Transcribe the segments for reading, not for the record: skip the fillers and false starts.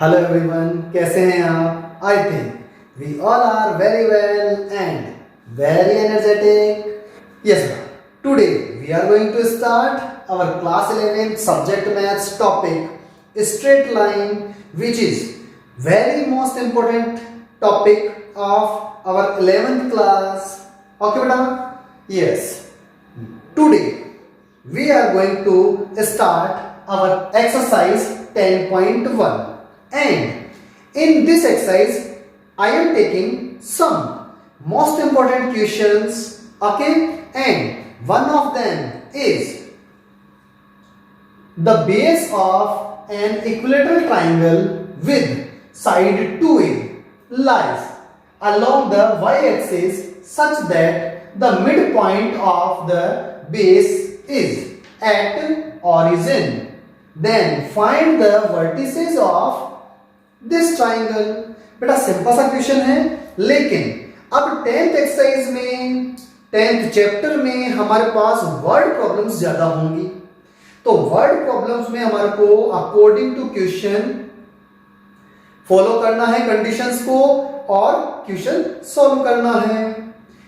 Hello everyone, कैसे हैं आप? I think we all are very well and very energetic. Yes, today we are going to start our class 11th subject maths topic straight line, which is very most important topic of our 11th class. Okay beta? Yes, today we are going to start our exercise 10.1, and in this exercise I am taking some most important questions. Okay, and one of them is the base of an equilateral triangle with side 2a lies along the y-axis such that the midpoint of the base is at origin. Then find the vertices of this triangle. बेटा simple सा question है, लेकिन अब 10th exercise में 10th chapter में हमारे पास word problems ज्यादा होंगी। तो वर्ड प्रॉब्लम्स में हमारे को अकॉर्डिंग टू क्वेश्चन फॉलो करना है कंडीशंस को और क्वेश्चन सॉल्व करना है।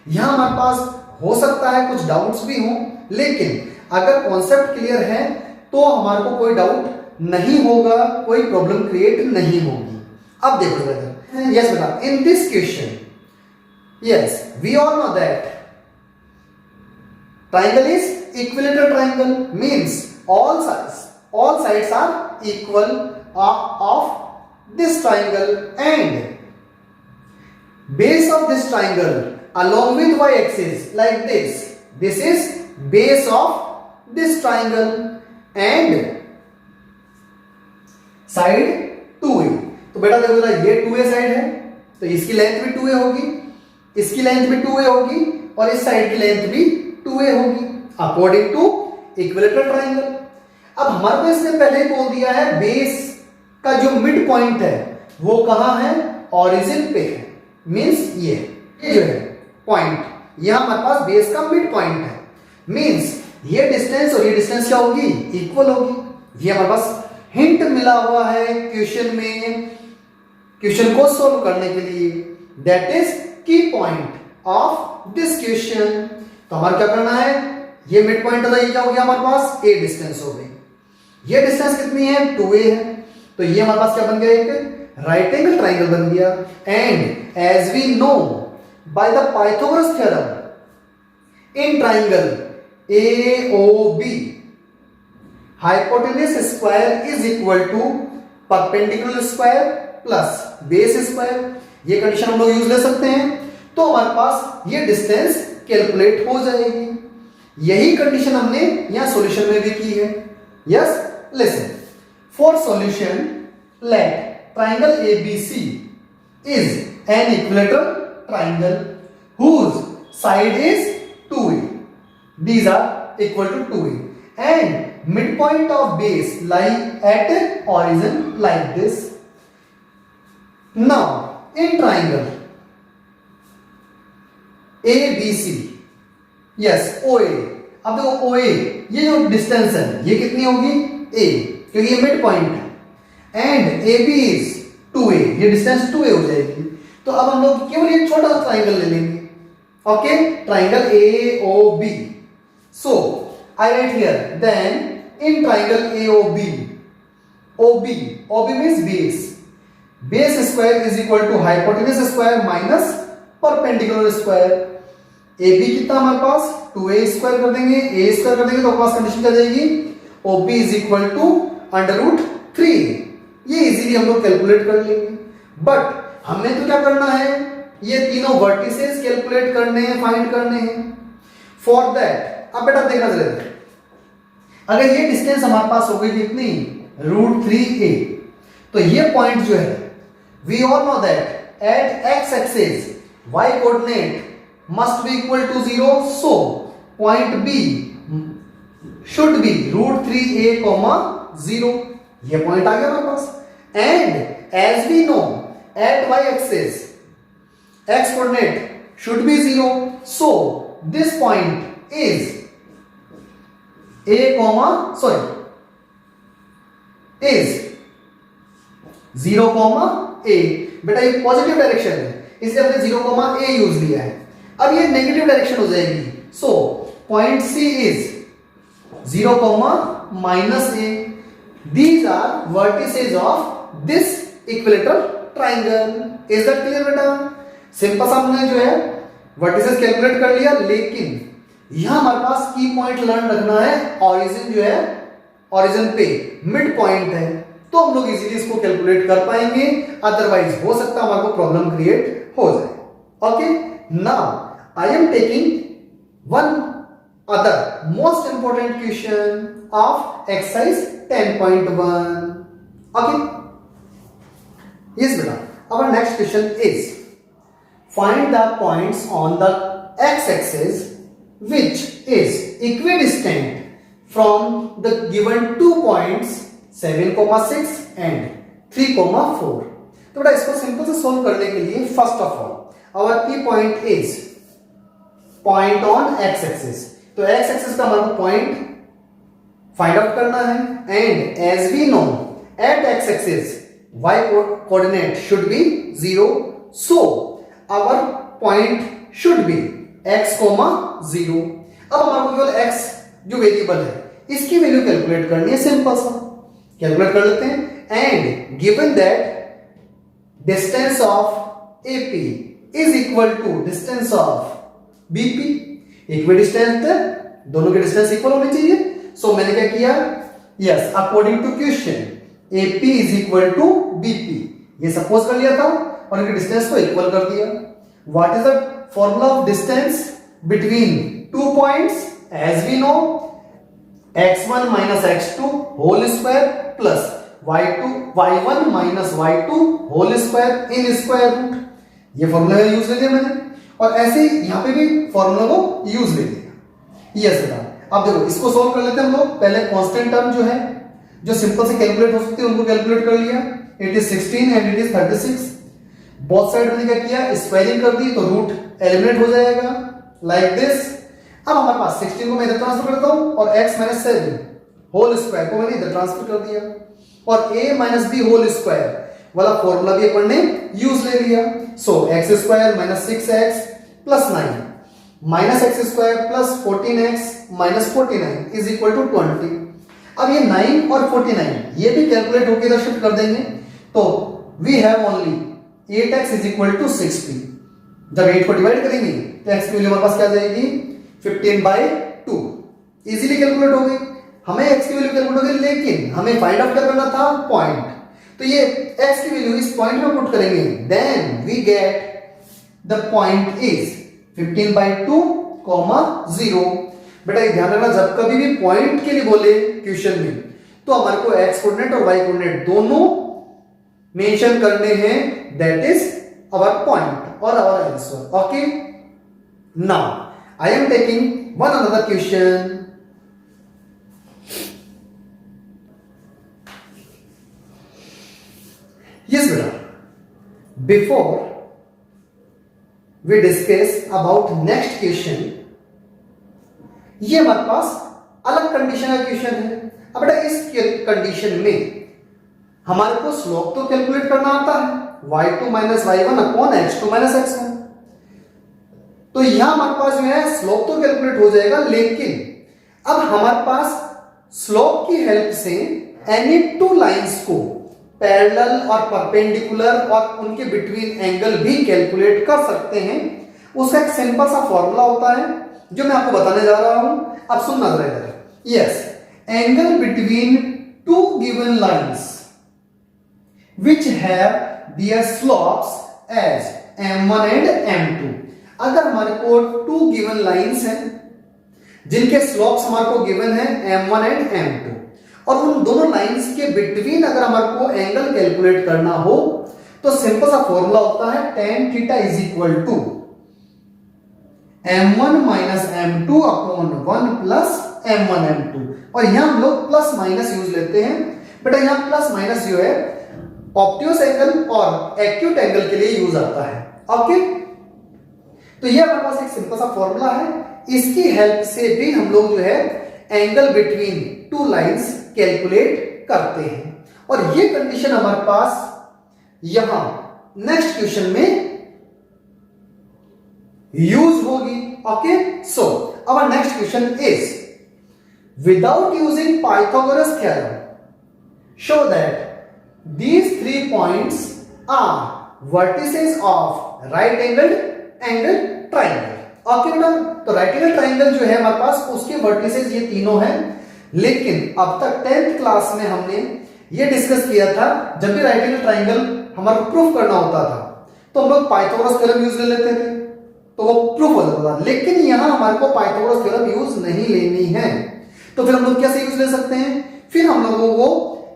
यहां हमारे पास हो सकता है कुछ डाउट्स भी हों, लेकिन अगर कॉन्सेप्ट क्लियर है तो हमारे को कोई डाउट नहीं होगा, कोई प्रॉब्लम क्रिएट नहीं होगी। अब देखो ब्रदर, यस बेटा, in this question yes we all know that triangle is equilateral triangle, means all sides are equal of this triangle, and base of this triangle along with y-axis like this is base of this triangle, and side 2a। तो बेटा देखो ना, ये 2a side है तो इसकी length भी 2a होगी, इसकी लेंथ भी 2a होगी और इस साइड की लेंथ भी 2a होगी अकॉर्डिंग टू इक्विलेटरल ट्रायंगल। अब हमारे को इसने पहले ही बोल दिया है बेस का जो मिड पॉइंट है वो कहां है, ओरिजिन पे है। मींस ये जो है पॉइंट, ये हमारे पास बेस का मिड पॉइंट है। मींस ये डिस्टेंस और ये डिस्टेंस क्या होगी, इक्वल होगी। ये हमारे पास हिंट मिला हुआ है क्वेश्चन में, क्वेश्चन को सोल्व करने के लिए। दैट इज की पॉइंट ऑफ दिस क्वेश्चन। तो हमारा क्या करना है, ये मिड पॉइंट होता है, क्या हो गया हमारे पास, ए डिस्टेंस हो गई। ये डिस्टेंस कितनी है, 2a है, तो ये हमारे पास क्या बन गया, एक राइट एंगल ट्राइंगल बन गया। And as we know by the Pythagoras theorem in triangle AOB hypotenuse square is equal to perpendicular square plus base square. ये कंडीशन हम लोग यूज ले सकते हैं, तो हमारे पास ये डिस्टेंस कैलकुलेट हो जाएगी। यही कंडीशन हमने यहां सॉल्यूशन में भी की है। Yes, listen, for solution let triangle ABC is an equilateral triangle whose side is 2a, these are equal to 2a, and midpoint of base lie at origin like this. Now in triangle ABC, yes OA, अब देखो OA ये जो distance है ये कितनी होगी, A, क्योंकि ये मिड पॉइंट है, एंड AB इज 2a, ये डिस्टेंस 2a हो जाएगी। तो अब हम लोग केवल एक छोटा सा ट्राइंगल ले लेंगे। Okay, triangle AOB। So I write here, then in triangle AOB OB means base square is equal to hypotenuse square minus perpendicular square. AB कितना हमारे पास, 2a स्क्वायर कर देंगे, a स्क्वायर कर देंगे तो हमारे पास कंडीशन क्या जाएगी, OB इज इक्वल टू √3। ये इजीली हम लोग कैलकुलेट कर लेंगे। बट हमें तो क्या करना है, ये तीनों वर्टिसेस कैलकुलेट करने हैं, फाइंड करने हैं। फॉर दैट अब बेटा देखना जरा, अगर ये डिस्टेंस हमारे पास हो गई कितनी, √3a, तो ये पॉइंट जो है we all know that at x axis y coordinate must be equal to 0, so point B should be √3a, 0। ये पॉइंट आ गया हमारे पास। And as we know at y axis x coordinate should be 0, so this point is is 0, a। बेटा ये positive direction है, इसलिए हमने 0, a यूज लिया है। अब ये नेगेटिव डायरेक्शन हो जाएगी, so point C is 0, -a। These are vertices of this equilateral triangle. Is that clear बेटा? सिंपल सा हमने जो है वर्टिसेस कैलकुलेट कर लिया, लेकिन यहां हमारे पास की पॉइंट लर्न रखना है। ओरिजिन जो है, ओरिजिन पे मिड पॉइंट है, तो हम लोग इजीली इसको कैलकुलेट कर पाएंगे, अदरवाइज हो सकता है हमारे को प्रॉब्लम क्रिएट हो जाए। Okay, now I am taking one other most important question of exercise 10.1. okay, yes beta, our next question is find the points on the x-axis which is equidistant from the given 2 points 7,6 and 3,4. तो बेटा इसको simple से solve करने के लिए first of all our key point is point on x-axis। तो x-axis का हमारा पॉइंट फाइंड आउट करना है, and as we know at X axis y coordinate should be 0, so our point should be x, 0। अब हमारे को केवल x जो वेरिएबल है इसकी वैल्यू कैलकुलेट करनी है, सिंपल सा कैलकुलेट कर लेते हैं। And given that distance of AP is equal to distance of BP, equidistant दोनों के डिस्टेंस इक्वल होने चाहिए। सो मैंने क्या किया, yes according to question AP is equal to BP, ये सपोज कर लिया था और इनके डिस्टेंस को इक्वल कर दिया। What is the formula of distance between 2 points? As we know x1 - x2 whole square plus y1 - y2 whole square in square root. ये फॉर्मूला यूज ले लिया मैंने, और ऐसे ही यहां पे भी फॉर्मूला को यूज ले लिया। यस बेटा, अब देखो इसको सोल्व कर लेते हैं हम लोग। पहले कांस्टेंट टर्म जो है, जो सिंपल से कैलकुलेट हो सकती है, उनको कैलकुलेट कर लिया। It is 16 and it is 36। Both side में क्या किया, स्क्वायरिंग कर दी, तो रूट एलिमिनेट हो जाएगा लाइक दिस। अब हमारे पास 16 को मैं इधर ट्रांसफर करता हूं, और x - 7 होल स्क्वायर को मैंने इधर ट्रांसफर कर दिया, और a - b होल स्क्वायर वाला फॉर्मूला भी अपन ने यूज ले लिया। सो x² - 6x + 9 -x² + 14x - 49 is equal to 20। अब ये 9 और 49 ये भी कैलकुलेट होकर इधर शिफ्ट कर देंगे, तो we have only 8x is equal to 60। जब 8 को डिवाइड करेंगे तो x की वैल्यू हमारे पास क्या जाएगी, 15/2। इजीली कैलकुलेट हो गई, हमें x की वैल्यू कैलकुलेट हो गई, लेकिन हमें फाइंड आउट क्या करना था, पॉइंट। तो ये x की वैल्यू इस पॉइंट में पुट करेंगे, then we get the point is 15/2, 0। बेटा ये ध्यान रखना, जब कभी भी पॉइंट के लिए बोले क्वेश्चन में, तो हमारे को x कोऑर्डिनेट और y कोऑर्डिनेट दोनों मेंशन करने हैं, दैट इज आवर पॉइंट और our answer. Okay, now I am taking one another question. Yes बेटा, before we discuss about next question, ये हमारे पास अलग कंडीशन का क्वेश्चन है। अब बेटा इस कंडीशन में हमारे को स्लोप तो कैलकुलेट करना आता है, y2 - y1 upon x2 - x1। तो यहां हमारे पास जो है स्लोप तो कैलकुलेट हो जाएगा, लेकिन अब हमारे पास स्लोप की हेल्प से एनी 2 लाइंस को पैरेलल और परपेंडिकुलर और उनके बिटवीन एंगल भी कैलकुलेट कर सकते हैं। उसका एक सिंपल सा फॉर्मूला होता है जो मैं आपको बताने जा रहा हूं। अब सुनना जरा इधर, yes angle between 2 given lines which have their slopes as m1 and m2। अगर हमारे को 2 गिवन लाइंस हैं जिनके स्लोप्स हमारे को गिवन है m1 एंड m2, और उन दोनों लाइंस के बिटवीन अगर हमारे को एंगल कैलकुलेट करना हो, तो सिंपल सा फॉर्मूला होता है tan theta is equal to m1 - m2 upon 1 plus m1 m2। और यहां हम लोग प्लस माइनस यूज लेते हैं। बेटा यहां प्लस माइनस जो है ऑब्ट्यूस एंगल और एक्यूट एंगल के लिए यूज आता है। ओके, तो ये हमारे पास एक सिंपल सा फॉर्मूला है, इसकी हेल्प से भी हम लोग जो है एंगल बिटवीन 2 लाइंस कैलकुलेट करते हैं। और ये कंडीशन हमारे पास यहां नेक्स्ट क्वेश्चन में यूज होगी। Okay, so our next question is without using Pythagoras theorem show that these 3 points are vertices of right angled triangle। Okay बेटा, तो राइट एंगल ट्राइंगल जो है हमारे पास उसके वर्टिसेस ये तीनों हैं। लेकिन अब तक 10th क्लास में हमने ये डिस्कस किया था, जब भी राइट एंगल ट्राइंगल हमारा प्रूफ करना होता था तो हम लोग पाइथागोरस थ्योरम यूज कर लेते थे, तो वो प्रूफ हो जाता था। लेकिन यहां हमारे को पाइथागोरस थ्योरम यूज नहीं लेनी है, तो फिर हम लोग कैसे यूज ले सकते हैं? फिर हम लोगों को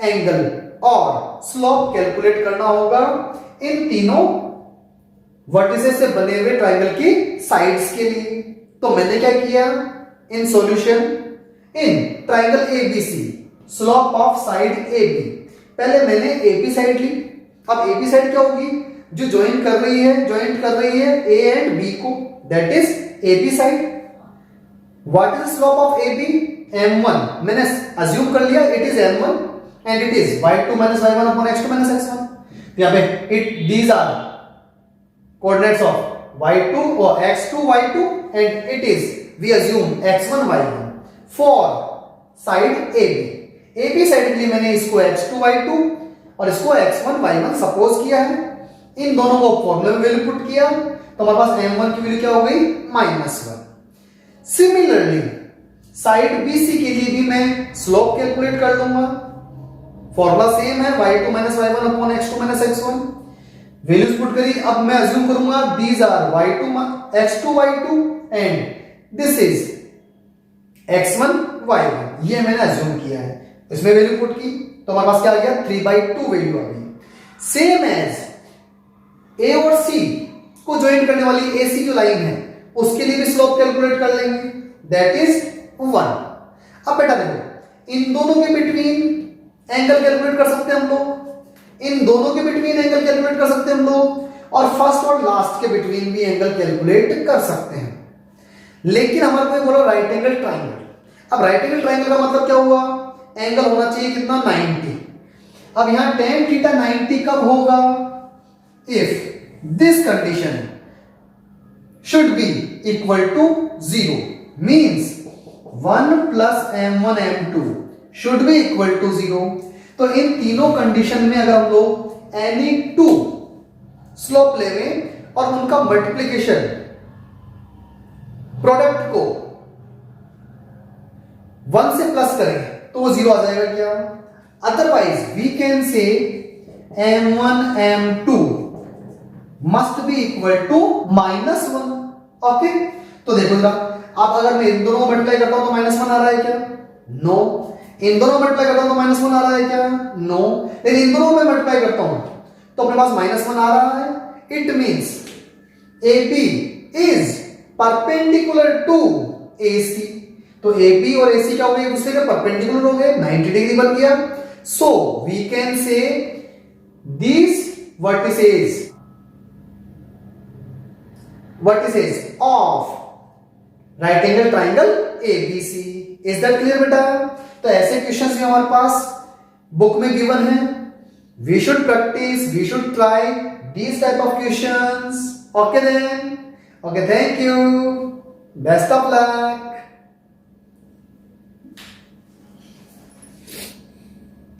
एंगल और स्लोप कैलकुलेट करना होगा इन तीनों वर्टिसेस से बने हुए ट्राइंगल की साइड्स के लिए। तो मैंने क्या किया in solution, in triangle ABC slope of side AB, पहले मैंने एबी साइड ली। अब एबी साइड क्या होगी? जो ज्वाइन कर रही है ए एंड बी को, that is AB side. What is slope of AB? m1, मैंने अज्यूम कर लिया it is m1 and it is y2 minus y1 upon x2 minus x1। यहाँ पे these are coordinates of y2 or x2 y2 and it is we assume x1 y1 for side AB side के लिए मैंने इसको x2 y2 और इसको x1 y1 suppose किया है। इन दोनों को फॉर्मूले में वैल्यू पुट किया तो हमारे पास m1 की वैल्यू क्या हो गई? -1। सिमिलरली साइड BC के लिए भी मैं स्लोप कैलकुलेट कर लूंगा। फॉर्मूला सेम है y2 minus y1 upon x2 minus x1। Values put करी। अब मैं अज्यूम करूंगा these are y2 x2 y2 and this is x1 y1, ये मैंने अज्यूम किया है। इसमें वैल्यू पुट की तो हमारे पास क्या आ गया? 3/2 वैल्यू आ गई। सेम एज a और c को ज्वाइन करने वाली AC जो लाइन है उसके लिए भी स्लोप कैलकुलेट कर लेंगे, दैट इज 1। अब बेटा देखो इन दोनों के बिटवीन एंगल कैलकुलेट कर सकते हैं हम लोग, इन दोनों के बिटवीन एंगल कैलकुलेट कर सकते हैं हम लोग, और फर्स्ट और लास्ट के बिटवीन भी एंगल कैलकुलेट कर सकते हैं। लेकिन हमारे को बोला राइट एंगल ट्राइंगल। अब राइट एंगल ट्राइंगल का मतलब क्या हुआ? एंगल होना चाहिए कितना? 90। अब यहां tan थीटा 90 कब होगा? If this condition should be equal to 0 means 1 plus m1 m2 should be equal to 0। तो इन तीनों कंडीशन में अगर हम लोग एनी 2 स्लोप लेवें और उनका मल्टीप्लीकेशन प्रोडक्ट को 1 से प्लस करें तो वो 0 आ जाएगा क्या? Otherwise we can say m1 m2 must be equal to -1। Okay, तो देखो जरा, अब अगर मैं इन दोनों को मल्टीप्लाई करता हूं तो -1 आ रहा है क्या? नो। इन दोनों में मल्टीप्लाई करता हूं तो -1 आ रहा है क्या? नो। लेकिन इन दोनों में मल्टीप्लाई करता हूं तो अपने पास -1 आ रहा है। It means AB is perpendicular to AC। तो AB और AC क्या हो गए? दूसरे के परपेंडिकुलर हो गए, 90 डिग्री बन गया। So we can say these vertices of right angle triangle ABC। Is that clear बेटा? तो ऐसे क्वेश्चंस भी हमारे पास बुक में गिवन है। We should practice, we should try these type of questions। Okay then, okay, thank you, best of luck।